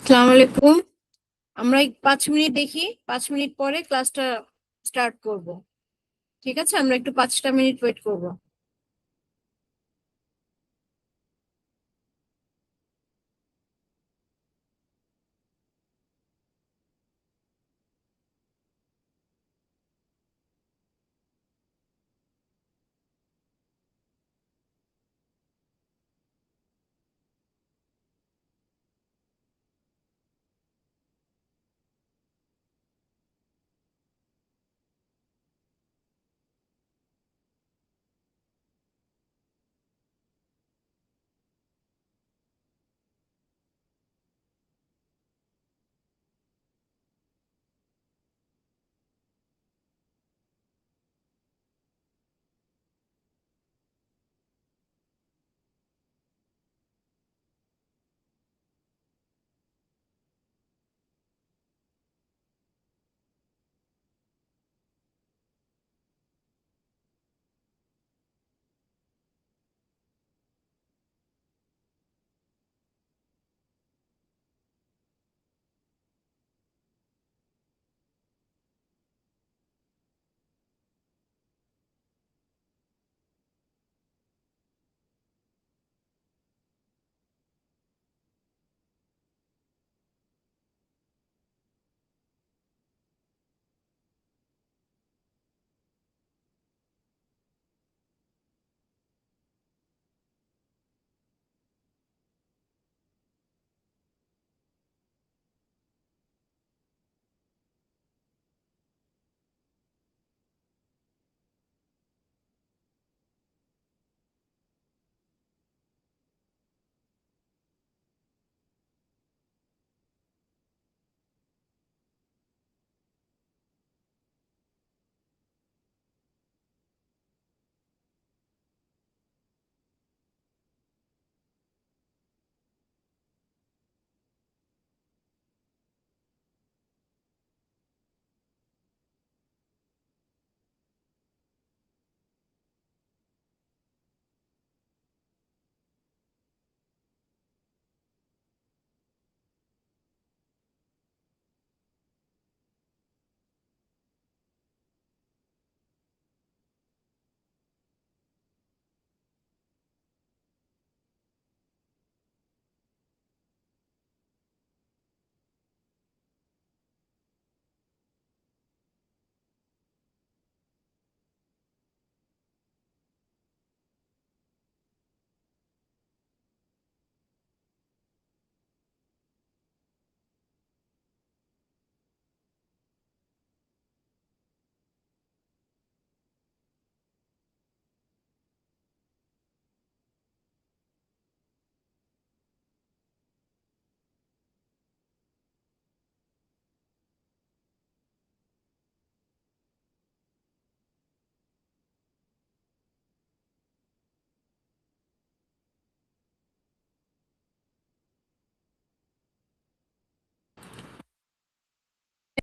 আসসালামু আলাইকুম। আমরা 5 মিনিট দেখি, 5 মিনিট পরে ক্লাসটা স্টার্ট করব। ঠিক আছে, আমরা একটু 5টা মিনিট ওয়েট করব।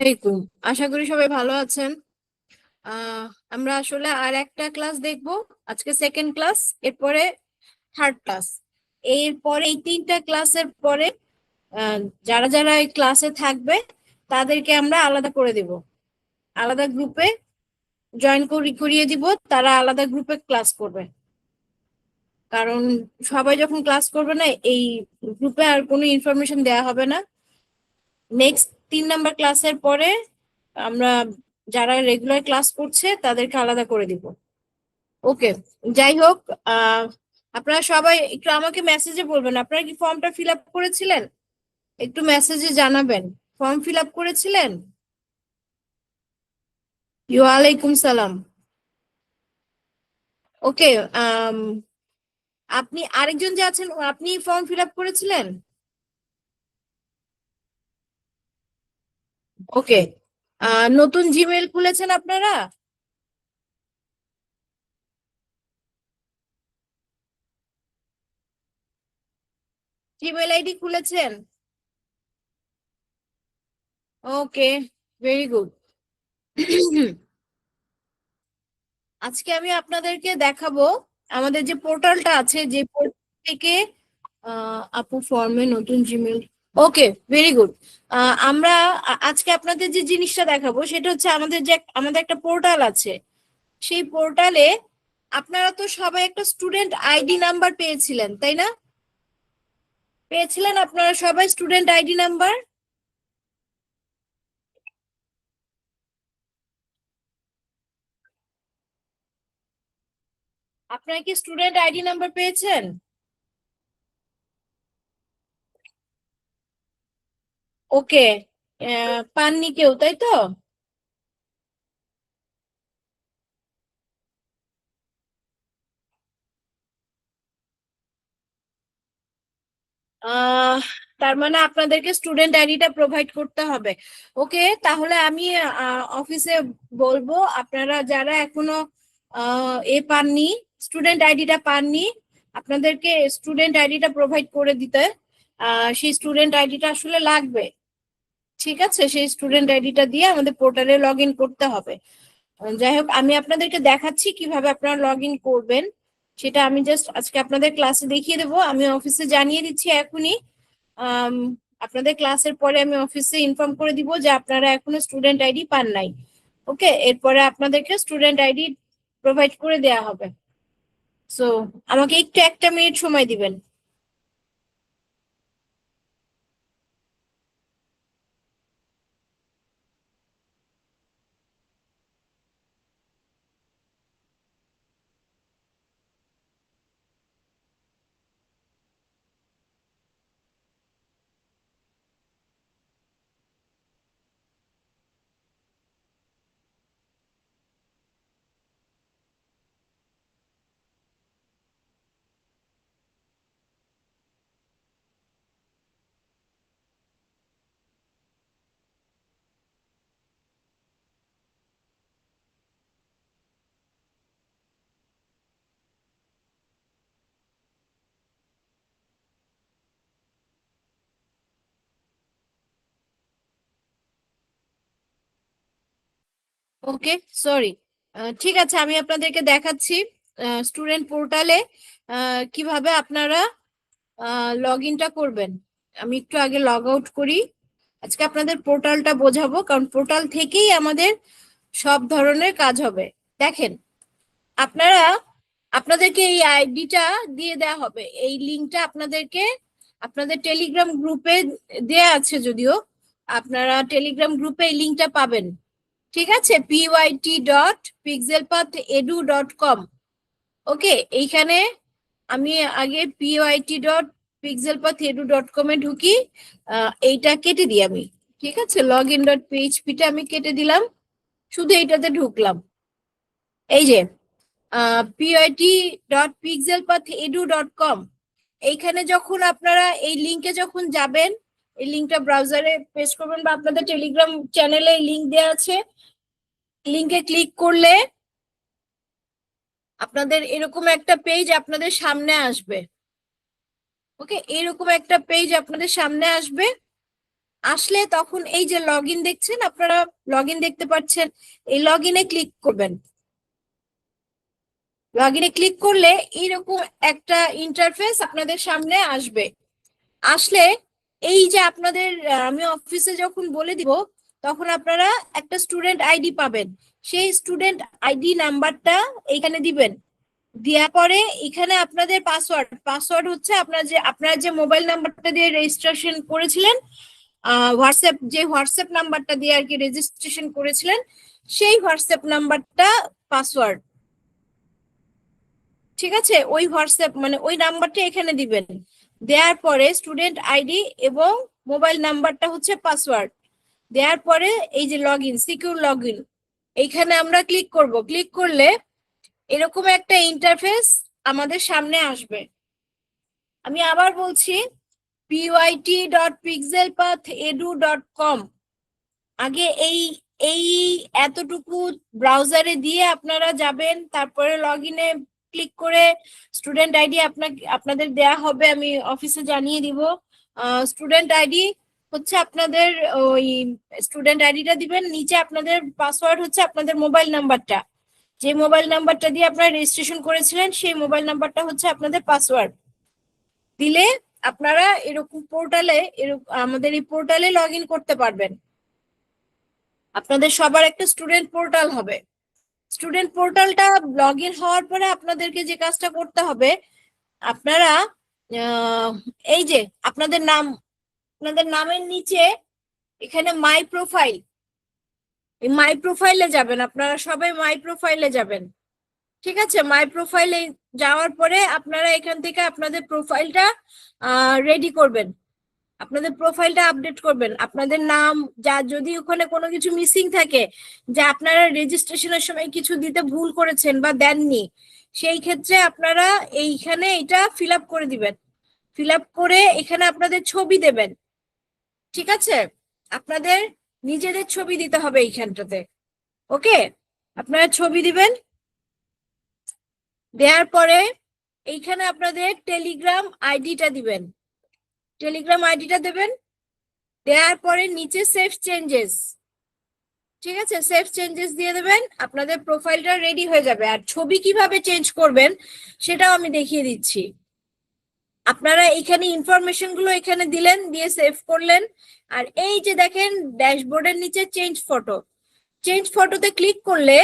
আলাইকুম, আশা করি সবাই ভালো আছেন। আহ আমরা আসলে আর একটা ক্লাস দেখব। আজকে সেকেন্ড ক্লাস, এরপরে থার্ড ক্লাস। এরপরে এই 3টা ক্লাসের পরে আহ, যারা যারা এই ক্লাসে থাকবে তাদেরকে আমরা আলাদা করে দিব, আলাদা গ্রুপে করিয়ে দিব। তারা আলাদা গ্রুপে ক্লাস করবে, কারণ সবাই যখন ক্লাস করবে না, এই গ্রুপে আর কোনো ইনফরমেশন দেওয়া হবে না। নেক্সট 3 নাম্বার ক্লাসের পরে আমরা যারা রেগুলার ক্লাস করছে তাদেরকে আলাদা করে দিব। ওকে, যাই হোক, আহ আপনারা সবাই একটু আমাকে মেসেজে বলবেন, আপনারা কি ফর্মটা ফিল আপ করেছিলেন? একটু মেসেজে জানাবেন। ফর্ম ফিল আপ করেছিলেন? ওয়ালাইকুম সালাম। ওকে, আপনি আরেকজন যে আছেন, আপনি ফর্ম ফিল আপ করেছিলেন? ওকে, নতুন জিমেইল খুলেছেন আপনারা? জিমেইল আইডি খুলেছেন? ওকে, ভেরি গুড। আজকে আমি আপনাদেরকে দেখাবো আমাদের যে পোর্টালটা আছে, যে পোর্টাল থেকে আপু ফর্মে নতুন জিমেইল ওকে, ভেরি গুড। আমরা আজকে আপনাদের যে জিনিসটা দেখাবো সেটা হচ্ছে আমাদের একটা পোর্টাল আছে। সেই পোর্টালে আপনারা তো সবাই একটা স্টুডেন্ট আইডি নাম্বার পেয়েছিলেন, তাই না? পেয়েছিলেন আপনারা সবাই স্টুডেন্ট আইডি নাম্বার? আপনারা কি স্টুডেন্ট আইডি নাম্বার পেয়েছেন? ওকে, পাননি কেউ, তাই তো? আহ তার মানে আপনাদেরকে স্টুডেন্ট আইডিটা প্রোভাইড করতে হবে। ওকে, তাহলে আমি অফিসে বলবো আপনারা যারা এখনো পাননি, স্টুডেন্ট আইডিটা পাননি, আপনাদেরকে স্টুডেন্ট আইডিটা প্রোভাইড করে দিতে। সেই স্টুডেন্ট আইডিটা আসলে লাগবে। ঠিক আছে, সেই স্টুডেন্ট আইডিটা দিয়ে আমাদের পোর্টালে লগ ইন করতে হবে। যাই হোক, আমি আপনাদেরকে দেখাচ্ছি কিভাবে আপনারা লগ ইন করবেন। সেটা আমি জাস্ট আজকে আপনাদের ক্লাসে দেখিয়ে দেবো। আমি অফিসে জানিয়ে দিচ্ছি এখনই। আম, আপনাদের ক্লাসের পরে আমি অফিসে ইনফর্ম করে দিব যে আপনারা এখনো স্টুডেন্ট আইডি পান নাই। ওকে, এরপরে আপনাদেরকে স্টুডেন্ট আইডি প্রোভাইড করে দেয়া হবে। সো আমাকে একটু 1 মিনিট সময় দিবেন। ওকে, সরি। ঠিক আছে, আমি আপনাদেরকে দেখাচ্ছি স্টুডেন্ট পোর্টালে কিভাবে আপনারা লগ ইনটা করবেন। আমি একটু আগে লগ আউট করি। আজকে আপনাদের পোর্টালটা বোঝাবো, কারণ পোর্টাল থেকেই আমাদের সব ধরনের কাজ হবে। দেখেন, আপনারা আপনাদেরকে এই আইডিটা দিয়ে দেওয়া হবে। এই লিঙ্কটা আপনাদেরকে আপনাদের টেলিগ্রাম গ্রুপে দেয়া আছে, যদিও আপনারা টেলিগ্রাম গ্রুপে এই লিঙ্কটা পাবেন। ঠিক আছে, pyt.pixelpath.edu.com। ওকে, এইখানে আমি আগে pyt.pixelpath.edu.com এ ঢুকি। এইটা কেটে দিই আমি। ঠিক আছে, login.php টা আমি কেটে দিলাম, শুধু এইটাতে ঢুকলাম। এই যে pyt.pixelpath.edu.com, এইখানে যখন আপনারা এই লিঙ্কে যখন যাবেন, এই লিঙ্কটা ব্রাউজারে পেস্ট করবেন বা আপনাদের টেলিগ্রাম চ্যানেলে লিঙ্ক দেওয়া আছে, লিঙ্কে ক্লিক করলে আপনাদের এরকম একটা পেজ আপনাদের সামনে আসবে। ওকে, এরকম একটা পেজ আপনাদের সামনে আসবে। আসলে তখন এই যে লগ ইন দেখছেন, আপনারা লগ ইন দেখতে পাচ্ছেন, এই লগ ইনে ক্লিক করবেন। লগ ইনে ক্লিক করলে এইরকম একটা ইন্টারফেস আপনাদের সামনে আসবে। আসলে এই যে আপনাদের আমি অফিসে যখন বলে দিব, তখন আপনারা একটা স্টুডেন্ট আইডি পাবেন। সেই স্টুডেন্ট আইডি নাম্বারটা এইখানে দিবেন। দেওয়ার পরে এখানে আপনাদের পাসওয়ার্ড পাসওয়ার্ড হচ্ছে আপনার যে মোবাইল নাম্বারটা দিয়ে রেজিস্ট্রেশন করেছিলেন, হোয়াটসঅ্যাপ নাম্বারটা দিয়ে আর কি রেজিস্ট্রেশন করেছিলেন, সেই হোয়াটসঅ্যাপ নাম্বারটা পাসওয়ার্ড। ঠিক আছে, ওই হোয়াটসঅ্যাপ মানে ওই নাম্বারটা এখানে দিবেন। দেওয়ার পরে স্টুডেন্ট আইডি এবং মোবাইল নাম্বারটা হচ্ছে পাসওয়ার্ড। দেওয়ার পরে এই যে log in, secure log in, এইখানে আমরা ক্লিক করব। ক্লিক করলে এরকম একটা ইন্টারফেস আমাদের সামনে আসবে। আমি আবার বলছি, pyt.pixelpath.edu.com। আগে এই এই এতটুকু ব্রাউজারে দিয়ে আপনারা যাবেন, তারপরে লগ ইনে ক্লিক করে স্টুডেন্ট আইডি আপনাদের দেয়া হবে। আমি অফিসে জানিয়ে দিব। স্টুডেন্ট আইডি হচ্ছে আপনাদের ওই স্টুডেন্ট আইডিটা দিবেন, নিচে আপনাদের পাসওয়ার্ড হচ্ছে আপনাদের মোবাইল নাম্বারটা। যে মোবাইল নাম্বারটা দিয়ে আপনারা রেজিস্ট্রেশন করেছিলেন, সেই মোবাইল নাম্বারটা হচ্ছে আপনাদের পাসওয়ার্ড। দিলে আপনারা এরকম পোর্টালে আমাদের এই পোর্টালে লগ ইন করতে পারবেন। আপনাদের সবার একটা স্টুডেন্ট পোর্টাল হবে। স্টুডেন্ট পোর্টালটা লগ ইন হওয়ার পরে আপনাদেরকে যে কাজটা করতে হবে, আপনারা এই যে আপনাদের নামের নিচে এখানে মাই প্রোফাইল, এই মাই প্রোফাইলে যাবেন। আপনারা সবাই মাই প্রোফাইলে যাবেন, ঠিক আছে? মাই প্রোফাইলে যাওয়ার পরে আপনারা এখান থেকে আপনাদের প্রোফাইলটা রেডি করবেন, আপনাদের প্রোফাইলটা আপডেট করবেন। আপনাদের নাম যা, যদি ওখানে কোনো কিছু মিসিং থাকে, যে আপনারা রেজিস্ট্রেশনের সময় কিছু দিতে ভুল করেছেন বা দেননি, সেই ক্ষেত্রে আপনারা এইখানে এটা ফিল আপ করে দিবেন। ফিল আপ করে এখানে আপনাদের ছবি দেবেন, ঠিক আছে? আপনাদের নিজেদের ছবি দিতে হবে এইখানটাতে। ওকে, আপনারা ছবি দিবেন। দেওয়ার পরে এইখানে আপনাদের টেলিগ্রাম আইডিটা দিবেন, টেলিগ্রাম আইডিটা দেবেন। দেওয়ার পরে নিচে সেভ চেঞ্জেস, ঠিক আছে? সেভ চেঞ্জেস দিয়ে দেবেন, আপনাদের প্রোফাইলটা রেডি হয়ে যাবে। আর ছবি কিভাবে চেঞ্জ করবেন সেটাও আমি দেখিয়ে দিচ্ছি। আপনারা এখানে ইনফরমেশন গুলো এখানে দিলেন, দিয়ে সেভ করলেন। আর এই যে দেখেন ড্যাশবোর্ডের নিচে চেঞ্জ ফটো, চেঞ্জ ফটোতে ক্লিক করলে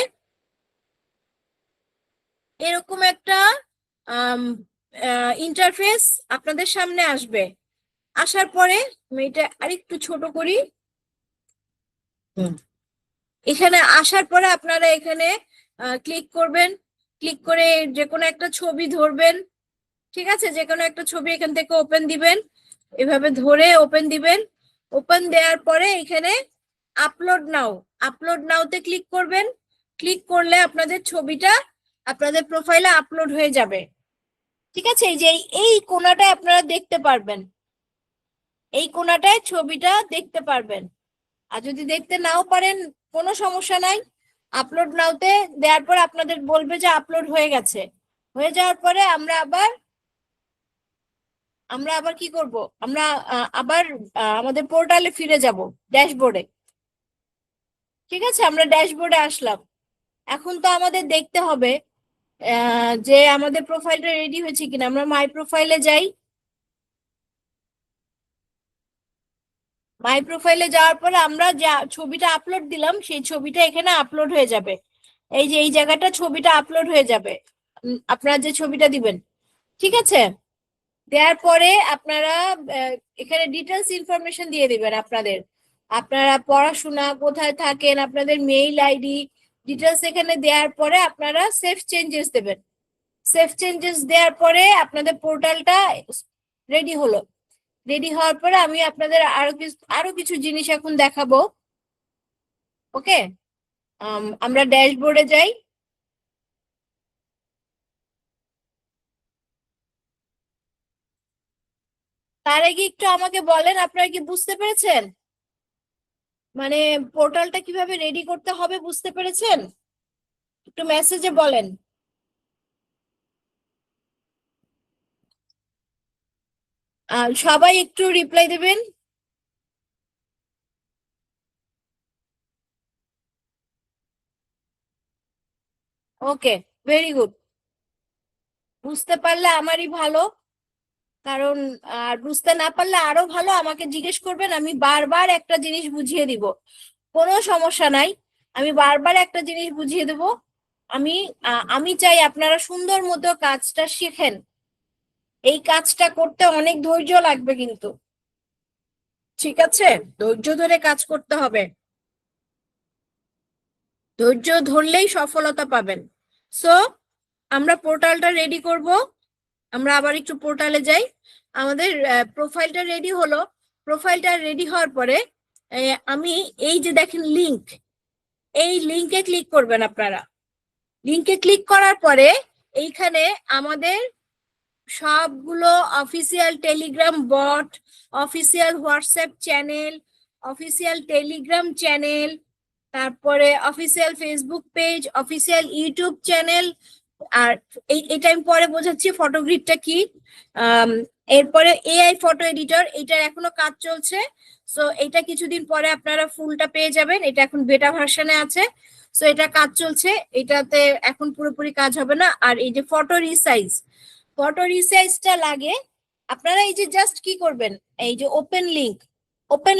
এরকম একটা ইন্টারফেস আপনাদের সামনে আসবে। আসার পরে আমি এটা আরেকটু ছোট করি। এখানে আসার পরে আপনারা এখানে ক্লিক করবেন, ক্লিক করে যে কোনো একটা ছবি ধরবেন, ঠিক আছে? যে কোনো একটা ছবি এখান থেকে ওপেন দিবেন, এভাবে ধরে ওপেন দিবেন। ওপেন দেওয়ার পরে এখানে আপলোড নাও, আপলোড নাওতে ক্লিক করবেন। ক্লিক করলে আপনাদের ছবিটা আপনাদের প্রোফাইলে আপলোড হয়ে যাবে, ঠিক আছে? এই যে এই কোণাটায় আপনারা দেখতে পারবেন, এই কোণাটায় ছবিটা দেখতে পারবেন। আর যদি দেখতে নাও পারেন কোনো সমস্যা নাই, আপলোড নাওতে দেওয়ার পর আপনাদের বলবে যে আপলোড হয়ে গেছে। হয়ে যাওয়ার পরে আমরা আবার কি করব, আমরা আবার আমাদের পোর্টালে ফিরে যাব, ড্যাশবোর্ডে, ঠিক আছে? আমরা ড্যাশবোর্ডে আসলাম। এখন তো আমাদের দেখতে হবে যে আমাদের প্রোফাইলটা রেডি হয়েছে কিনা। আমরা মাই প্রোফাইলে যাই। মাই প্রোফাইলে যাওয়ার পরে আমরা যা ছবিটা আপলোড দিলাম সেই ছবিটা এখানে আপলোড হয়ে যাবে। এই যে এই জায়গাটা ছবিটা আপলোড হয়ে যাবে, আপনারা যে ছবিটা দিবেন, ঠিক আছে? দেওয়ার পরে আপনারা এখানে ডিটেলস ইনফরমেশন দিয়ে দিবেন। আপনারা পড়াশোনা, কোথায় থাকেন, আপনাদের মেইল আইডি ডিটেলস এখানে দেওয়ার পরে আপনারা সেভ চেঞ্জেস দেবেন। সেভ চেঞ্জেস দেওয়ার পরে আপনাদের পোর্টালটা রেডি হলো। রেডি হওয়ার পরে আমি আপনাদের আরো কিছু জিনিস এখন দেখাবো। ওকে, আমরা ড্যাশবোর্ডে যাই। তার আগে একটু আমাকে বলেন, আপনারা কি বুঝতে পেরেছেন? মানে পোর্টালটা কিভাবে রেডি করতে হবে বুঝতে পেরেছেন? একটু মেসেজে বলেন। সবাই একটু রিপ্লাই দেবেন। ওকে, ভেরি গুড। বুঝতে পারলে আমারই ভালো, কারণ আর বুঝতে না পারলে আরো ভালো, আমাকে জিজ্ঞেস করবেন, আমি বারবার একটা জিনিস বুঝিয়ে দিব, কোনো সমস্যা নাই। আমি বারবার একটা জিনিস বুঝিয়ে দেব। আমি আমি চাই আপনারা সুন্দর মতো কাজটা শেখেন। এই কাজটা করতে অনেক ধৈর্য লাগবে কিন্তু, ঠিক আছে? ধৈর্য ধরে কাজ করতে হবে, ধৈর্য ধরলেই সফলতা পাবেন। সো আমরা পোর্টালটা রেডি করব। আমরা আবার একটু পোর্টালে যাই। আমাদের প্রোফাইলটা রেডি হলো। প্রোফাইলটা রেডি হওয়ার পরে আমি এই যে দেখেন লিংক, এই লিংকে ক্লিক করবেন। আপনারা লিংকে ক্লিক করার পরে এইখানে আমাদের সবগুলো official Telegram bot, official WhatsApp channel, official Telegram channel, তারপরে official Facebook page, official YouTube channel. আর এটা আমি পরে বোঝাচ্ছি ফটোগ্রিডটা কি। এরপরে এআই ফটো এডিটর, এটার এখনো কাজ চলছে। সো এটা কিছুদিন পরে আপনারা ফুলটা পেয়ে যাবেন, এটা এখন বেটা ভার্সনে আছে। সো এটা কাজ চলছে, এটাতে এখন পুরোপুরি কাজ হবে না। আর এই যে ফটো রিসাইজ, ফটো রিসাইজটা লাগে আপনারা এই যে জাস্ট কি করবেন, এই যে ওপেন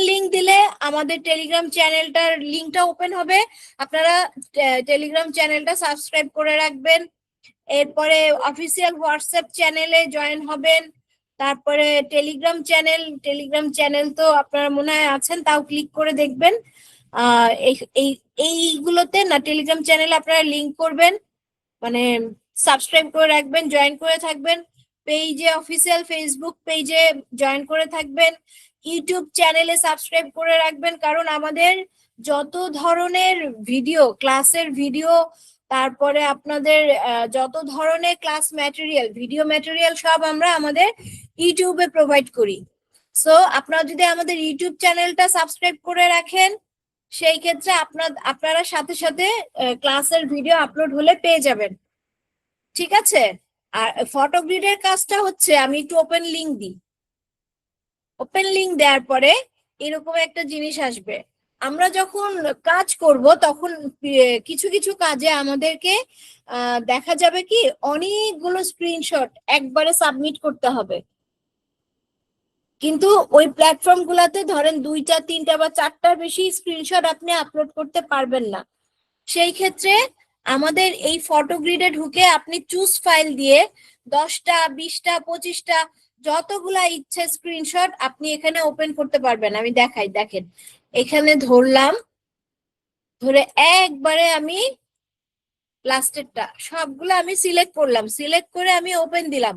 লিংক দিলে আমাদের টেলিগ্রাম চ্যানেলটার লিংকটা ওপেন হবে। আপনারা টেলিগ্রাম চ্যানেলটা সাবস্ক্রাইব করে রাখবেন। এরপরে অফিসিয়াল হোয়াটসঅ্যাপ চ্যানেলে জয়েন হবেন। তারপরে টেলিগ্রাম চ্যানেল তো আপনারা মনে হয় আছেন, তাও ক্লিক করে দেখবেন। এইগুলোতে না, টেলিগ্রাম চ্যানেলে আপনারা লিংক করবেন, মানে সাবস্ক্রাইব করে রাখবেন, জয়েন করে থাকবেন। পেজে, অফিসিয়াল ফেসবুক পেজে জয়েন করে থাকবেন। ইউটিউব চ্যানেলে সাবস্ক্রাইব করে রাখবেন, কারণ আমাদের যত ধরনের ভিডিও, ক্লাসের ভিডিও, তারপরে আপনাদের যত ধরনের ক্লাস ম্যাটেরিয়াল, ভিডিও ম্যাটেরিয়াল সব আমরা আমাদের ইউটিউবে প্রোভাইড করি। সো আপনারা যদি আমাদের ইউটিউব চ্যানেলটা সাবস্ক্রাইব করে রাখেন, সেই ক্ষেত্রে আপনারা সাথে সাথে ক্লাসের ভিডিও আপলোড হলে পেয়ে যাবেন। ঠিক আছে? আর ফটো গ্রিডের কাজটা হচ্ছে, আমি একটু ওপেন লিংক দিই। ওপেন লিংক দেওয়ার পরে এরকম একটা জিনিস আসবে। আমরা যখন কাজ করব তখন কিছু কিছু কাজে আমাদেরকে দেখা যাবে কি অনেকগুলো স্ক্রিনশট একবারে সাবমিট করতে হবে। কিন্তু ওই প্ল্যাটফর্ম গুলাতে ধরেন 2টা 3টা বা 4টার বেশি স্ক্রিনশট আপনি আপলোড করতে পারবেন না। সেই ক্ষেত্রে আমাদের এই ফটো গ্রিডে ঢুকে আপনি চুজ ফাইল দিয়ে 10টা 20টা 25টা যতগুলা ইচ্ছে স্ক্রিনশট আপনি এখানে ওপেন করতে পারবেন। আমি দেখাই, দেখেন এখানে ধরলাম, ধরে একবারে আমি লাস্টেরটা সবগুলো আমি সিলেক্ট করলাম, সিলেক্ট করে আমি ওপেন দিলাম।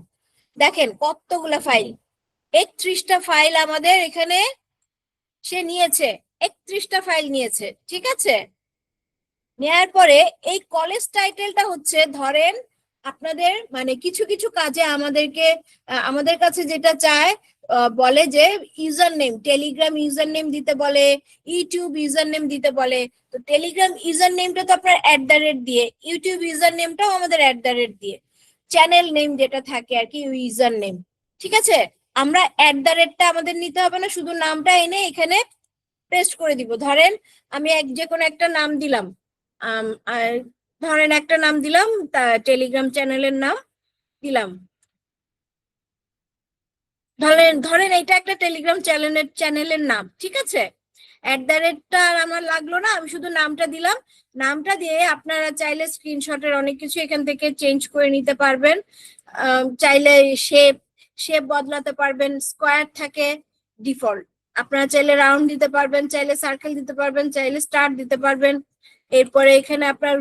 দেখেন কতগুলা ফাইল, 31টা ফাইল আমাদের এখানে সে নিয়েছে, 31টা ফাইল নিয়েছে। ঠিক আছে? নেয়ার পরে এই কলেজ টাইটেলটা হচ্ছে, ধরেন আপনাদের মানে কিছু কিছু কাজে আমাদের কাছে যেটা চায়, বলে যে user name, Telegram user name দিতে বলে, ইউটিউব ইউজার নেম দিতে বলে। তো টেলিগ্রাম ইউজার নেমটা তো আপনার @, দিয়ে, ইউটিউব ইউজার নেমটাও আমাদের @, দিয়ে, চ্যানেল নেম যেটা থাকে আর কি ইউজার নেম। ঠিক আছে? আমরা @টা আমাদের নিতে হবে না, শুধু নামটা এনে এখানে পেস্ট করে দিব। ধরেন আমি যে কোনো একটা নাম দিলাম, ধরেন একটা নাম দিলাম, টেলিগ্রাম চ্যানেলের নাম দিলাম। ধরেন এটা একটা টেলিগ্রাম চ্যানেলের নাম। ঠিক আছে? @টা আমার লাগলো না, আমি শুধু নামটা দিলাম। নামটা দিয়ে আপনারা চাইলে স্ক্রিনশটের অনেক কিছু এখান থেকে চেঞ্জ করে নিতে পারবেন। চাইলে শেপ বদলাতে পারবেন, স্কোয়ার থাকে ডিফল্ট, আপনারা চাইলে রাউন্ড দিতে পারবেন, চাইলে সার্কেল দিতে পারবেন, চাইলে স্টার দিতে পারবেন। এরপরে এখানে আপনার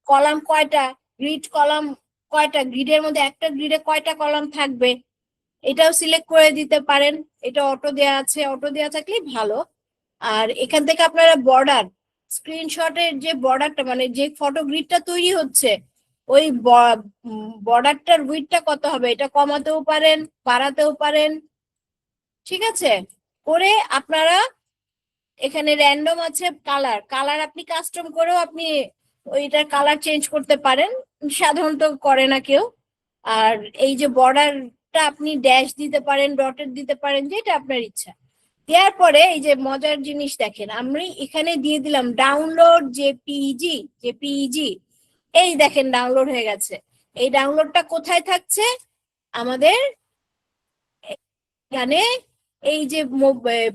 কলাম কয়টা, গ্রিড কলাম কয়টা, গ্রিডের মধ্যে একটা গ্রিডে কয়টা কলাম থাকবে এটাও সিলেক্ট করে দিতে পারেন। এটা অটো দেয়া আছে, অটো দেয়া থাকলেই ভালো। আর এখান থেকে আপনারা বর্ডার, স্ক্রিনশটের যে বর্ডারটা, মানে যে ফটো গ্রিডটা তৈরি হচ্ছে, ওই বর্ডারটার উইডথটা কত হবে এটা কমাতেও পারেন, বাড়াতেও পারেন। ঠিক আছে? করে আপনারা এখানে র্যান্ডম আছে কালার আপনি কাস্টম করেও আপনি ওইটার কালার চেঞ্জ করতে পারেন, সাধারণত করে না কেউ। আর এই যে বর্ডারটা আপনি ড্যাশ দিতে পারেন, ডটেড দিতে পারেন, যেটা আপনার ইচ্ছা। দেওয়ার পরে এই যে মজার জিনিস দেখেন, আমি এখানে দিয়ে দিলাম ডাউনলোড জেপিইজি। এই দেখেন ডাউনলোড হয়ে গেছে। এই ডাউনলোডটা কোথায় থাকছে? আমাদের এখানে এই যে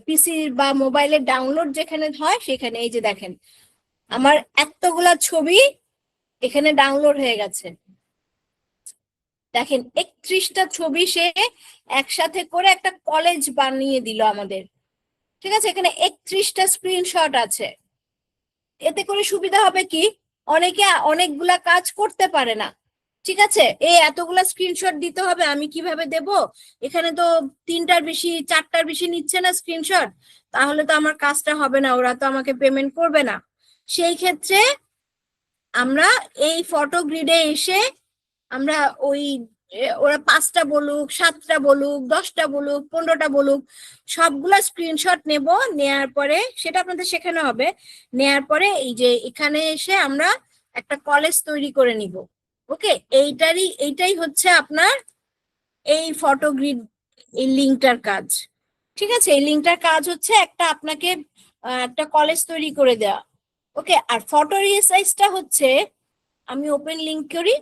পিসি বা মোবাইলের ডাউনলোড যেখানে হয় সেখানে। এই যে দেখেন আমার এতগুলা ছবি এখানে ডাউনলোড হয়ে গেছে। দেখেন 31টা ছবি সে একসাথে করে একটা কলেজ বানিয়ে দিল আমাদের। ঠিক আছে? এখানে 31টা স্ক্রিনশট আছে। এতে করে সুবিধা হবে কি, অনেকে অনেকগুলা কাজ করতে পারে না। ঠিক আছে? এই এতগুলা স্ক্রিনশট দিতে হবে, আমি কিভাবে দেব? এখানে তো 3টার বেশি 4টার বেশি নিচ্ছে না স্ক্রিনশট, তাহলে তো আমার কাজটা হবে না, ওরা তো আমাকে পেমেন্ট করবে না। সেই ক্ষেত্রে আমরা এই ফটো গ্রিডে এসে আমরা ওরা 5টা বলুক, 7টা বলুক, 10টা বলুক, 15টা বলুক, সবগুলা স্ক্রিনশট নেব। নেয়ার পরে সেটা আপনাদের শেখানো হবে। নেয়ার পরে এই যে এখানে এসে আমরা একটা কলেজ তৈরি করে নিব। ওকে? এইটাই হচ্ছে আপনার এই ফটো গ্রিড, এই লিঙ্কটার কাজ। ঠিক আছে? এই লিঙ্কটার কাজ হচ্ছে আপনাকে একটা কলেজ তৈরি করে দেওয়া। ওকে? আর ফটো রিসাইজটা হচ্ছে, আমি ওপেন লিঙ্ক করি,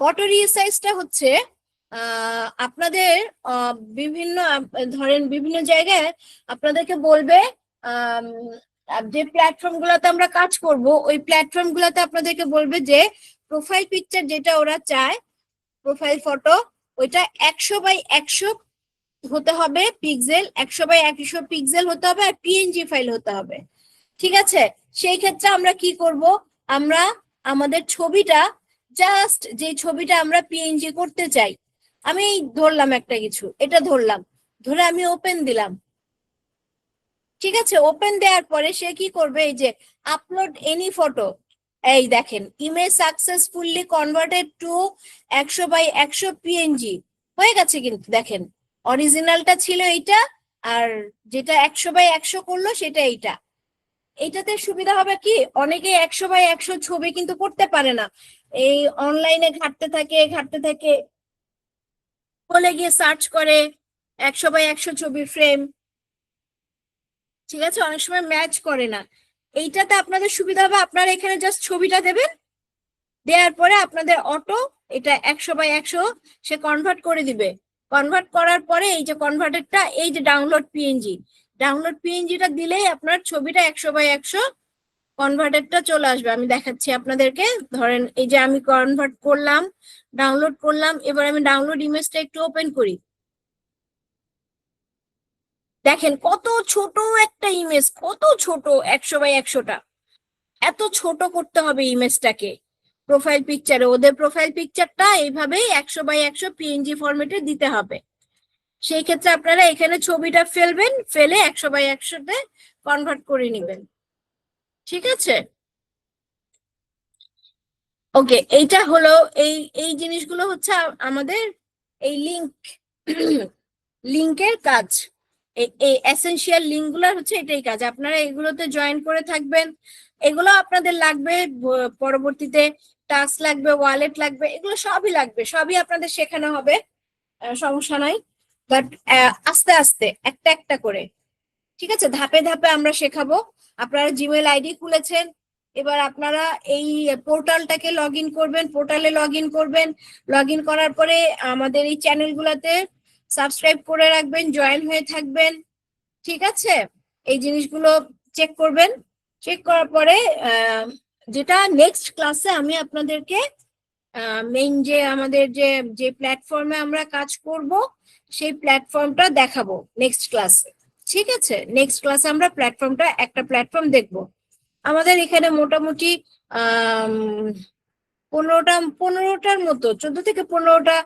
ফটো রিসাইজটা হচ্ছে আপনাদের বিভিন্ন ধরেন বিভিন্ন জায়গায় আপনাদেরকে বলবে আম, যে প্ল্যাটফর্ম গুলোতে আমরা কাজ করব ওই প্ল্যাটফর্ম গুলোতে আপনাদেরকে বলবে যে প্রোফাইল পিকচার যেটা ওরা চায়, প্রোফাইল ফটো ওইটা 100 বাই 100 হতে হবে পিক্সেল, 100 বাই 100 পিক্সেল হতে হবে, আর পিএনজি ফাইল হতে হবে। ঠিক আছে, সেই ক্ষেত্রে আমরা কি করব, আমরা আমাদের ছবিটা জাস্ট যে ছবিটা আমরা পিএনজি করতে চাই, আমি ধরলাম একটা কিছু, এটা ধরলাম, ধরে আমি ওপেন দিলাম। ঠিক আছে, ওপেন দেওয়ার পরে সে কি করবে, এই যে আপলোড এনি ফটো, এই দেখেন image successfully converted to 100 by 100 PNG হয়ে গেছে। কিন্তু দেখেন অরিজিনালটা ছিল এইটা, আর যেটা 100 বাই 100 করলো সেটা এইটা। এইটাতে সুবিধা হবে কি, অনেকে 100 বাই 100 ছবি কিন্তু করতে পারে না, এই অনলাইনে ঘাটতে থাকে, বলে গিয়ে সার্চ করে 100 বাই 100 ছবির ফ্রেম। ঠিক আছে, অনেক সময় ম্যাচ করে না। এইটাতে আপনাদের সুবিধা হবে, আপনারা এখানে জাস্ট ছবিটা দেবেন, দেওয়ার পরে আপনাদের অটো এটা 100 বাই 100 সে কনভার্ট করে দিবে। কনভার্ট করার পরে এই যে কনভার্টেডটা, এই যে ডাউনলোড পিএনজিটা দিলেই আপনার ছবিটা 100 বাই 100 কনভার্টেডটা চলে আসবে। আমি দেখাচ্ছি আপনাদেরকে, ধরেন এই যে আমি কনভার্ট করলাম, ডাউনলোড করলাম, এবার আমি ডাউনলোড ইমেজটা একটু ওপেন করি। দেখেন কত ছোট একটা ইমেজ, কত ছোট, 100 বাই 100টা। এত ছোট করতে হবে ইমেজটাকে প্রোফাইল পিকচারে, ওদের প্রোফাইল পিকচারটা এইভাবেই 100 বাই 100 পিএনজি ফরম্যাটে দিতে হবে। সেই ক্ষেত্রে আপনারা এখানে ছবিটা ফেলবেন, ফেলে 100 বাই 100তে কনভার্ট করে নেবেন। ঠিক আছে, ওকে, এইটা হলো এই এই জিনিসগুলো হচ্ছে আমাদের এই লিংকের কাজ। এই এসেনশিয়াল লিঙ্ক গুলো হচ্ছে এটাই কাজ, আপনারা এগুলোতে জয়েন করে থাকবেন। এগুলো আপনাদের লাগবে পরবর্তীতে, টাস্ক লাগবে, ওয়ালেট লাগবে, এগুলো সবই লাগবে, সবই আপনাদের শেখানো হবে, সমস্যা নাই। বাট আস্তে আস্তে একটা একটা করে, ঠিক আছে, ধাপে ধাপে আমরা শেখাবো। আপনারা জিমেল আইডি খুলেছেন, এবার আপনারা এই পোর্টালটাকে লগ ইন করবেন, পোর্টালে লগ ইন করবেন, লগ ইন করার পরে আমাদের এই চ্যানেলগুলোতে সাবস্ক্রাইব করে রাখবেন, জয়েন হয়ে থাকবেন। ঠিক আছে, এই জিনিসগুলো চেক করবেন। চেক করার পরে যেটা নেক্সট ক্লাসে আমি আপনাদেরকে মেইন যে আমাদের যে যে প্ল্যাটফর্মে আমরা কাজ করব সেই প্ল্যাটফর্মটা দেখাবো নেক্সট ক্লাসে। ঠিক আছে, নেক্সট ক্লাসে আমরা একটা প্ল্যাটফর্ম দেখব। আমাদের এখানে মোটামুটি 15টার মতো, 14 থেকে 15টা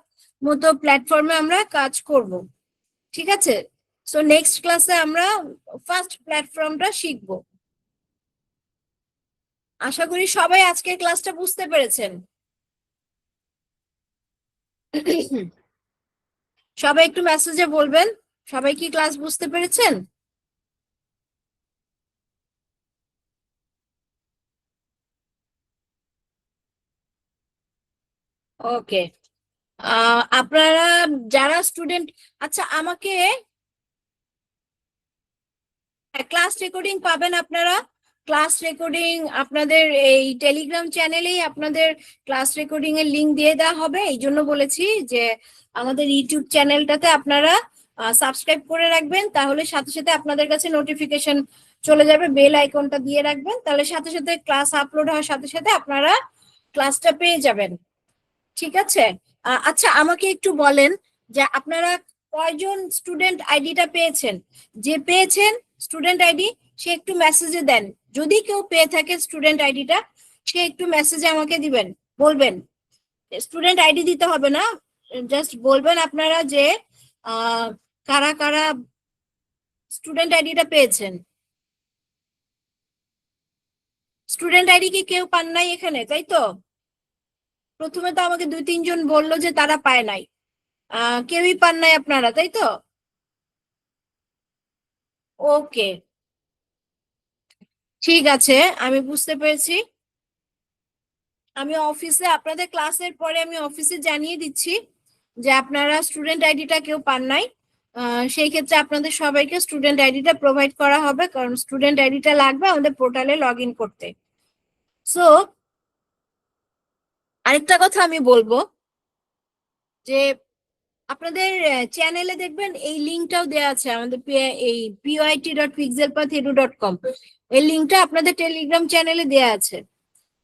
মতো প্ল্যাটফর্মে আমরা কাজ করব। ঠিক আছে, সো নেক্সট ক্লাসে আমরা ফার্স্ট প্ল্যাটফর্মটা শিখবো। আশা করি সবাই আজকের ক্লাসটা বুঝতে পেরেছেন। সবাই একটু মেসেজে বলবেন সবাই কি ক্লাস বুঝতে পেরেছেন। ওকে, আপনারা যারা স্টুডেন্ট, আচ্ছা আমাকে ক্লাস রেকর্ডিং পাবেন আপনারা, ক্লাস রেকর্ডিং আপনাদের এই টেলিগ্রাম চ্যানেলেই আপনাদের ক্লাস রেকর্ডিং এর লিংক দিয়ে দেওয়া হবে। এই জন্য বলেছি যে আমাদের ইউটিউব চ্যানেলটাতে আপনারা সাবস্ক্রাইব করে রাখবেন, তাহলে সাথে সাথে আপনাদের কাছে নোটিফিকেশন চলে যাবে, বেল আইকনটা দিয়ে রাখবেন, তাহলে সাথে সাথে ক্লাস আপলোড হওয়ার সাথে সাথে আপনারা ক্লাসটা পেয়ে যাবেন। ঠিক আছে, আচ্ছা আমাকে একটু বলেন যে আপনারা কয়জন স্টুডেন্ট আইডিটা পেয়েছেন, যে পেয়েছেন স্টুডেন্ট আইডি সে একটু মেসেজে দেন, যদি কেউ পেয়ে থাকে স্টুডেন্ট আইডিটা সে একটু মেসেজে আমাকে দিবেন, বলবেন। স্টুডেন্ট আইডি দিতে হবে না, জাস্ট বলবেন আপনারা যে কারা কারা স্টুডেন্ট আইডিটা পেয়েছেন। স্টুডেন্ট আইডি কি কেউ পান নাই এখানে, তাই তো? প্রথমে তো আমাকে 2-3 জন বললো যে তারা পায় নাই, কেউই পান নাই আপনারা, তাই তো? ওকে, ঠিক আছে, আমি বুঝতে পেরেছি। আমি অফিসে আপনাদের ক্লাসের পরে আমি অফিসে জানিয়ে দিচ্ছি যে আপনারা স্টুডেন্ট আইডিটা কেউ পান নাই। সেই ক্ষেত্রে আপনাদের সবাইকে স্টুডেন্ট আইডিটা প্রোভাইড করা হবে, কারণ স্টুডেন্ট আইডিটা লাগবে আমাদের পোর্টালে লগ ইন করতে। সো আরেকটা কথা আমি বলবো যে আপনাদের চ্যানেলে দেখবেন এই লিঙ্কটাও দেওয়া আছে আমাদের এই pyt.pixelpath.edu.com, এই লিঙ্কটা আপনাদের টেলিগ্রাম চ্যানেলে দেওয়া আছে।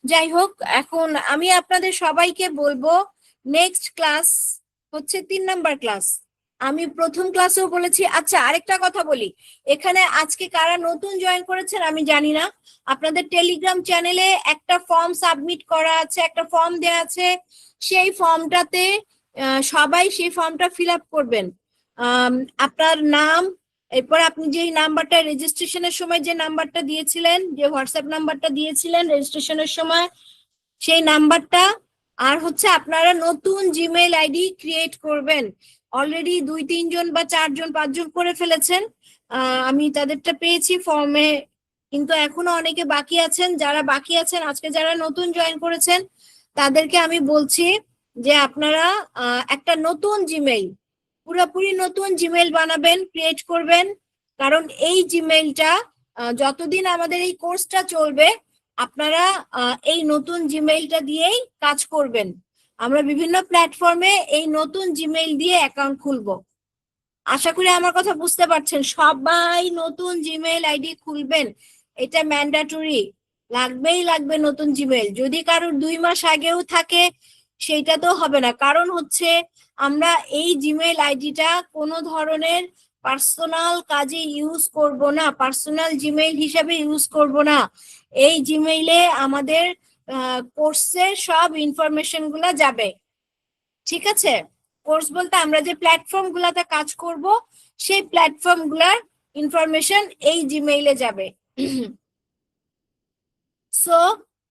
যাই হোক, এখন আমি আপনাদের সবাইকে বলবো নেক্সট ক্লাস হচ্ছে 3 নাম্বার ক্লাস। আমি প্রথম ক্লাসেও বলেছি। আচ্ছা, আরেকটা কথা বলি, এখানে আজকে কারা নতুন জয়েন করেছেন আমি জানি না। আপনাদের টেলিগ্রাম চ্যানেলে একটা ফর্ম সাবমিট করা আছে, একটা ফর্ম দেওয়া আছে। সেই ফর্মটাতে সবাই সেই ফর্মটা ফিল আপ করবেন। আপনার নাম, এরপর আপনি যে নাম্বারটা রেজিস্ট্রেশনের সময় যে নাম্বারটা দিয়েছিলেন, যে হোয়াটসঅ্যাপ নাম্বারটা দিয়েছিলেন রেজিস্ট্রেশনের সময়, সেই নাম্বারটা, আর হচ্ছে আপনারা নতুন জিমেইল আইডি ক্রিয়েট করবেন। অলরেডি 2-3 জন বা 4 জন 5 জন করে ফেলেছেন, আমি তাদেরটা পেয়েছি ফর্মে, কিন্তু এখনো অনেকে বাকি আছেন। যারা বাকি আছেন, আজকে যারা নতুন জয়েন করেছেন, তাদেরকে আমি বলছি যে আপনারা একটা নতুন জিমেইল, পুরোপুরি নতুন জিমেইল বানাবেন, ক্রিয়েট করবেন। কারণ এই জিমেইলটা যতদিন আমাদের এই কোর্সটা চলবে, আপনারা এই নতুন জিমেইলটা দিয়েই কাজ করবেন। আমরা বিভিন্ন প্ল্যাটফর্মে এই নতুন জিমেইল দিয়ে অ্যাকাউন্ট খুলবো। আশা করি আমার কথা বুঝতে পারছেন। সবাই নতুন জিমেইল আইডি খুলবেন, এটা ম্যান্ডেটরি, লাগবেই লাগবে নতুন জিমেইল। যদি কারোর 2 মাস আগেও থাকে সেইটা তো হবে না, কারণ হচ্ছে আমরা এই জিমেইল আইডিটা কোনো ধরনের পার্সোনাল কাজে ইউজ করব না, পার্সোনাল জিমেইল হিসাবে ইউজ করব না। এই জিমেইলে আমাদের কোর্সের সব ইনফরমেশন গুলা যাবে। ঠিক আছে? কোর্স বলতে আমরা যে প্ল্যাটফর্ম গুলাতে কাজ করব, সেই প্ল্যাটফর্ম গুলার ইনফরমেশন এই জিমেইলে যাবে। সো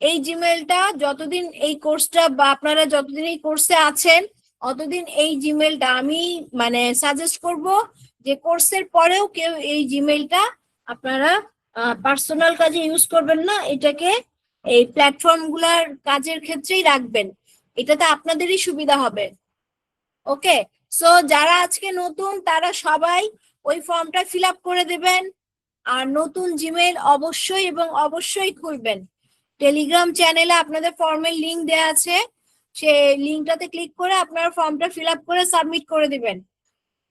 এই জিমেইলটা যতদিন এই কোর্সটা, বা আপনারা যতদিন এই কোর্সে আছেন, অতদিন এই জিমেইলটা আমি মানে সাজেস্ট করব যে কোর্সের পরেও কেউ এই জিমেইলটা আপনারা পার্সোনাল কাজে ইউজ করবেন না, এটাকে এই প্ল্যাটফর্ম গুলার কাজের ক্ষেত্রেই রাখবেন। এটাতে আপনাদেরই সুবিধা হবে। ওকে, সো যারা আজকে নতুন তারা সবাই ওই ফর্মটা ফিল আপ করে দেবেন, আর নতুন জিমেইল অবশ্যই এবং অবশ্যই খুলবেন। টেলিগ্রাম চ্যানেলে আপনাদের ফর্মের লিংক দেওয়া আছে, সেই লিংকটাতে ক্লিক করে আপনারা ফর্মটা ফিল আপ করে সাবমিট করে দিবেন।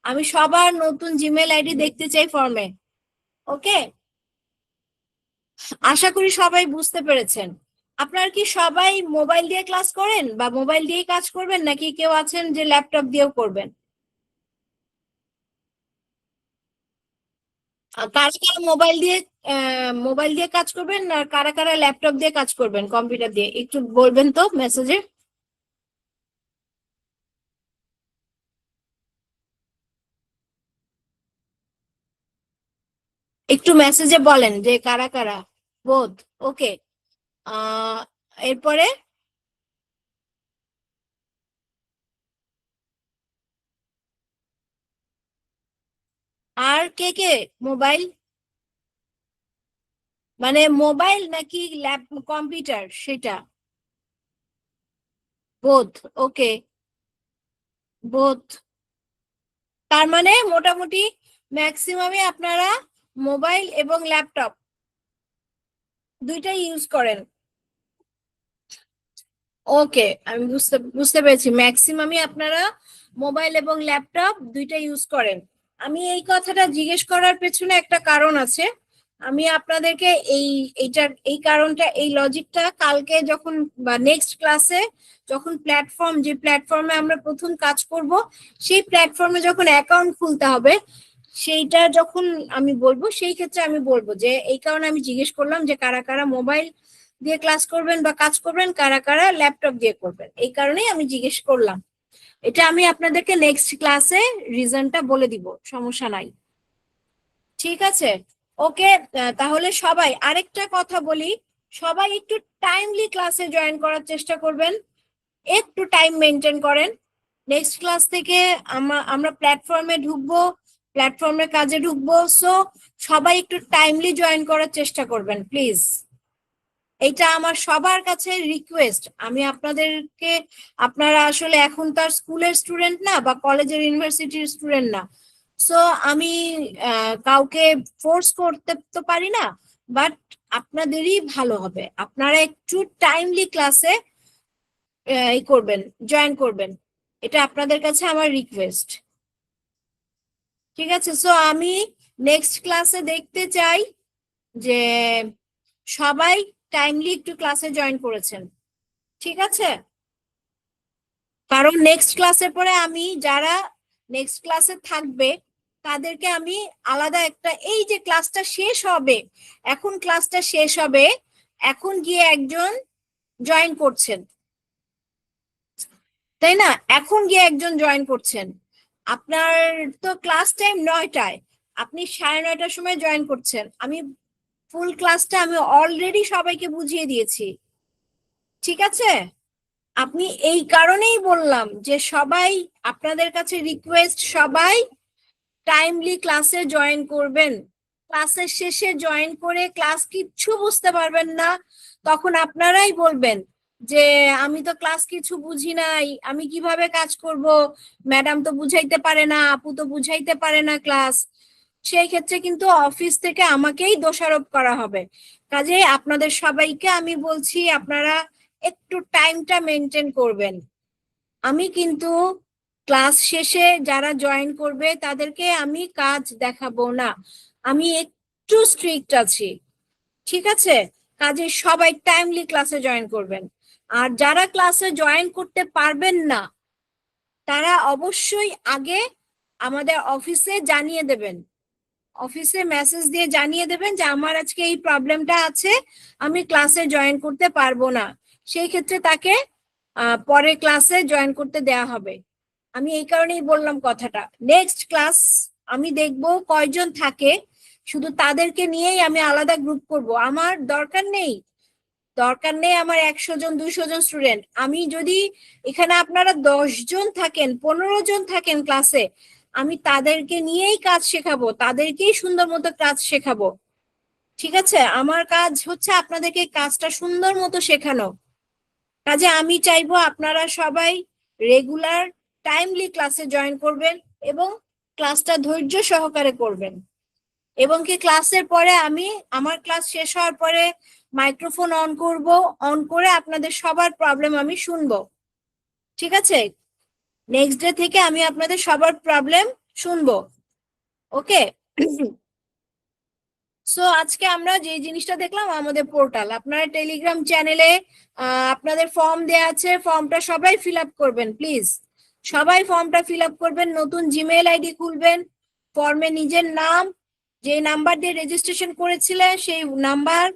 আমি সবার নতুন জিমেইল আইডি দেখতে চাই ফর্মে। ওকে, আশা করি সবাই বুঝতে পেরেছেন। আপনারা কি সবাই মোবাইল দিয়ে ক্লাস করেন, বা মোবাইল দিয়ে কাজ করবেন, নাকি কেউ আছেন যে ল্যাপটপ দিয়েও করবেন? কারা কারা মোবাইল দিয়ে কাজ করবেন, আর কারা কারা ল্যাপটপ দিয়ে কাজ করবেন, কম্পিউটার দিয়ে, একটু বলবেন তো মেসেজে। একটু মেসেজে বলেন যে কারা কারা। বোধ। ওকে, আহ এরপরে আর কে কে মোবাইল, মানে মোবাইল নাকি ল্যাপ কম্পিউটার সেটা? বোধ। ওকে, বোধ। তার মানে মোটামুটি ম্যাক্সিমামই আপনারা মোবাইল এবং ল্যাপটপ দুইটাই ইউজ করেন। ওকে, আমি বুঝতে বুঝতে পেরেছি, ম্যাক্সিমামই আপনারা মোবাইল এবং ল্যাপটপ দুইটা ইউজ করেন। আমি এই কথাটা জিজ্ঞেস করার পেছনে একটা কারণ আছে। আমি আপনাদেরকে এই কারণটা, এই লজিকটা কালকে যখন, বা নেক্সট ক্লাসে যখন যে প্ল্যাটফর্মে আমরা প্রথম কাজ করব, সেই প্ল্যাটফর্মে যখন অ্যাকাউন্ট খুলতে হবে, সেইটা যখন আমি বলবো, সেই ক্ষেত্রে আমি বলবো যে এই কারণে আমি জিজ্ঞেস করলাম যে কারা কারা মোবাইল দিয়ে ক্লাস করবেন বা কাজ করবেন, কারা কারা ল্যাপটপ দিয়ে করবেন, এই কারণেই আমি জিজ্ঞেস করলাম। এটা আমি আপনাদেরকে নেক্সট ক্লাসে রিজনটা বলে দিব, সমস্যা নাই। ঠিক আছে? ওকে, তাহলে সবাই, আরেকটা কথা বলি, সবাই একটু টাইমলি ক্লাসে জয়েন করার চেষ্টা করবেন, একটু টাইম মেনটেন করেন। নেক্সট ক্লাস থেকে আমরা প্ল্যাটফর্মে ঢুকবো, প্ল্যাটফর্মে কাজে ঢুকবো। সো সবাই একটু টাইমলি জয়েন করার চেষ্টা করবেন প্লিজ। এটা আমার সবার কাছে রিকোয়েস্ট। আমি আপনাদেরকে, আপনারা আসলে এখন তার স্কুলের স্টুডেন্ট না, বা কলেজের ইউনিভার্সিটির স্টুডেন্ট না। সো আমি কাউকে ফোর্স করতে তো পারি না, বাট আপনাদেরই ভালো হবে আপনারা একটু টাইমলি ক্লাসে এই করবেন, জয়েন করবেন। এটা আপনাদের কাছে আমার রিকোয়েস্ট। ঠিক আছে, সো আমি নেক্সট ক্লাসে দেখতে চাই যে সবাই টাইমলি একটু ক্লাসে জয়েন করেছেন। ঠিক আছে, কারণ নেক্সট ক্লাসের পরে আমি যারা নেক্সট ক্লাসে থাকবে তাদেরকে আমি আলাদা একটা, এই যে ক্লাসটা শেষ হবে, এখন ক্লাসটা শেষ হবে, এখন গিয়ে একজন জয়েন করছেন, তাই না? এখন গিয়ে একজন জয়েন করছেন, আপনার তো ক্লাস টাইম 9টায়, আপনি 9:30টার সময় জয়েন করছেন। আমি ফুল ক্লাসটা আমি অলরেডি সবাইকে বুঝিয়ে দিয়েছি। ঠিক আছে, আপনি এই কারণেই বললাম যে সবাই, আপনাদের কাছে রিকোয়েস্ট, সবাই টাইমলি ক্লাসে জয়েন করবেন। ক্লাসের শেষে জয়েন করে ক্লাস কিচ্ছু বুঝতে পারবেন না, তখন আপনারাই বলবেন যে আমি তো ক্লাস কিছু বুঝি নাই, আমি কিভাবে কাজ করব, ম্যাডাম তো বুঝাইতে পারে না, আপু তো বুঝাইতে পারে না ক্লাস। সেই ক্ষেত্রে কিন্তু অফিস থেকে আমাকেই দোষারোপ করা হবে। কাজেই আপনাদের সবাইকে আমি বলছি, আপনারা একটু টাইমটা মেনটেন করবেন। আমি কিন্তু ক্লাস শেষে যারা জয়েন করবে তাদেরকে আমি কাজ দেখাবো না, আমি একটু স্ট্রিক্ট আছি। ঠিক আছে, কাজে সবাই টাইমলি ক্লাসে জয়েন করবেন। আর যারা ক্লাসে জয়েন করতে পারবেন না তারা অবশ্যই আগে আমাদের অফিসে জানিয়ে দেবেন, অফিসে মেসেজ দিয়ে জানিয়ে দেবেন যে আমার আজকে এই প্রবলেমটা আছে, আমি ক্লাসে জয়েন করতে পারবো না। সেই ক্ষেত্রে তাকে পরে ক্লাসে জয়েন করতে দেয়া হবে। আমি এই কারণেই বললাম কথাটা। নেক্সট ক্লাস আমি দেখবো কয়জন থাকে, শুধু তাদেরকে নিয়েই আমি আলাদা গ্রুপ করব। আমার দরকার নেই আমার 100 জন 200 জন স্টুডেন্ট। আমি যদি এখানে আপনারা 10 জন থাকেন, 15 জন থাকেন ক্লাসে, আমি তাদেরকে নিয়েই কাজ শেখাবো, তাদেরকেই সুন্দর মতো কাজ শেখাবো। ঠিক আছে, আমার কাজ হচ্ছে আপনাদেরকে কাজটা সুন্দর মতো শেখানো। কাজে আমি চাইবো আপনারা সবাই রেগুলার টাইমলি ক্লাসে জয়েন করবেন এবং ক্লাসটা ধৈর্য সহকারে করবেন। এবং কি ক্লাসের পরে আমি, আমার ক্লাস শেষ হওয়ার পরে মাইক্রোফোন অন করব, অন করে আপনাদের সবার প্রবলেম আমি শুনবো। ঠিক আছে, নেক্সট ডে থেকে আমি আপনাদের সবার প্রবলেম শুনবো। ওকে, সো আজকে আমরা যে জিনিসটা দেখলাম, আমাদের পোর্টাল, আপনারা টেলিগ্রাম চ্যানেলে আপনাদের ফর্ম দেয়া আছে, ফর্মটা সবাই ফিল আপ করবেন প্লিজ, সবাই ফর্মটা ফিল আপ করবেন। নতুন জিমেইল আইডি খুলবেন, ফর্মে নিজের নাম, যে নাম্বার দিয়ে রেজিস্ট্রেশন করেছিলেন সেই নাম্বার,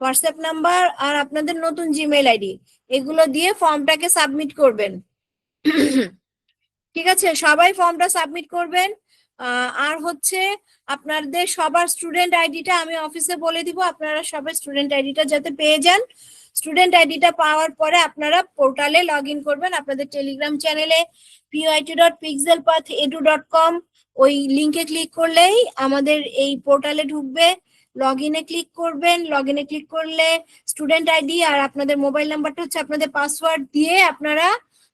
হোয়াটসঅ্যাপ নাম্বার আর আপনাদের নতুন জিমেইল আইডি, এগুলো দিয়ে ফর্মটাকে সাবমিট করবেন। ঠিক আছে, সবাই ফর্মটা সাবমিট করবেন। আর হচ্ছে আপনাদের সবার স্টুডেন্ট আইডিটা আমি অফিসে বলে দিব, আপনারা সবাই স্টুডেন্ট আইডিটা যাতে পেয়ে যান। স্টুডেন্ট আইডিটা পাওয়ার পরে আপনারা পোর্টালে লগ ইন করবেন, আপনাদের টেলিগ্রাম চ্যানেলে pyit.pixelpath.edu.com ওই লিংকে ক্লিক করলেই আমাদের এই পোর্টালে ঢুকবে, লগ ইনে ক্লিক করবেন। লগ ইনে ক্লিক করলে স্টুডেন্ট আইডি আর আপনাদের মোবাইল নাম্বারটা হচ্ছে আপনাদের পাসওয়ার্ড দিয়ে আপনারা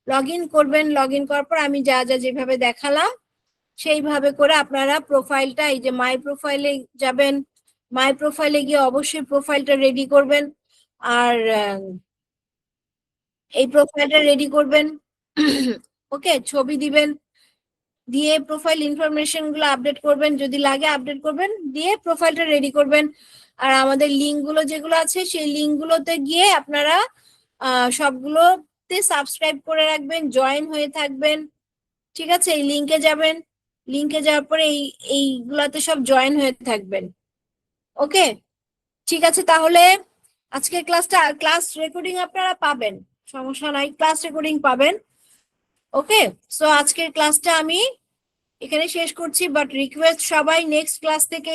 লগ ইন করবেন। লগ ইন করার পর আমি যা যা যেভাবে দেখালাম সেইভাবে করে আপনারা প্রোফাইলটা, এই যে মাই প্রোফাইলে যাবেন, মাই প্রোফাইলে গিয়ে অবশ্যই প্রোফাইলটা রেডি করবেন। আর এই প্রোফাইলটা রেডি করবেন, ওকে, ছবি দিবেন, দিয়ে প্রোফাইল ইনফরমেশন গুলো আপডেট করবেন, যদি লাগে আপডেট করবেন, দিয়ে প্রোফাইলটা রেডি করবেন। আর আমাদের লিঙ্ক গুলো যেগুলো আছে সেই লিঙ্ক গুলোতে গিয়ে আপনারা সবগুলোতে সাবস্ক্রাইব করে রাখবেন, জয়েন হয়ে থাকবেন। ঠিক আছে, এই লিঙ্কে যাবেন, লিঙ্কে যাওয়ার পরে এইগুলাতে সব জয়েন হয়ে থাকবেন। ওকে, ঠিক আছে, তাহলে আজকের ক্লাস রেকর্ডিং আপনারা পাবেন, সমস্যা নাই, ক্লাস রেকর্ডিং পাবেন। ওকে, সো আজকের ক্লাসটা আমি এখানে শেষ করছি, বাট রিকোয়েস্ট সবাই নেক্সট ক্লাস থেকে